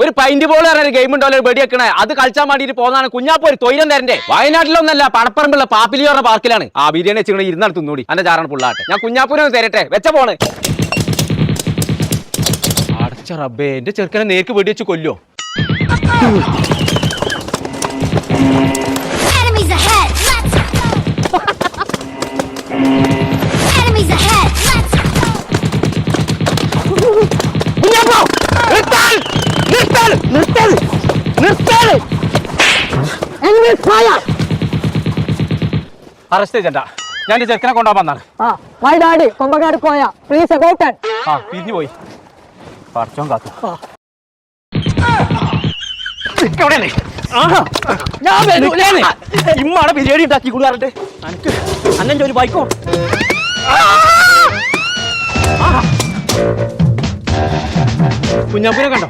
ഒരു pint ball പറഞ്ഞ game ഉണ്ടല്ലോ വെടി വെക്കണേ അത് കളിച്ചാൻ വേണ്ടിട്ട് പോകുന്നതാണ് കുഞ്ഞാപ്പോ ഒരു തൊയിരം തരണ്ടേ. വയനാട്ടിലൊന്നല്ല പടപ്പറമ്പുള്ള പാപ്പിലി പറഞ്ഞ പാർക്കിലാണ്. ആ ബിരിയാണി വെച്ചിട്ട് ഇരുന്നടുത്ത് തിന്നൂടി എന്റെ ചാറാണ് പുള്ളാട്ടെ. ഞാൻ കുഞ്ഞാപ്പൂനെ തരട്ടെ വെച്ച പോണ്. അടച്ച റബ്ബേ എന്റെ ചെറുക്കനെ നേർക്ക് വെടി വെച്ച് കൊല്ലോ. അറസ്റ്റ് ചെയ്യണ്ട. ഞാൻ ചെറുക്കനെ കൊണ്ടുപോകാൻ വന്നാണ്. കൊമ്പങ്ങാട് പോയ പ്ലീസ് അബൌട്ട് ആ പിരിഞ്ഞു പോയി പറച്ചോൻ കാത്തു. ഇമ്മാണ് ബിരിയാണി ഉണ്ടാക്കി കൂടി പറഞ്ഞിട്ട് എനിക്ക് അന്നൻ ജോലി വായിക്കോ. കുഞ്ഞാപ്പൂനെ കണ്ടോ?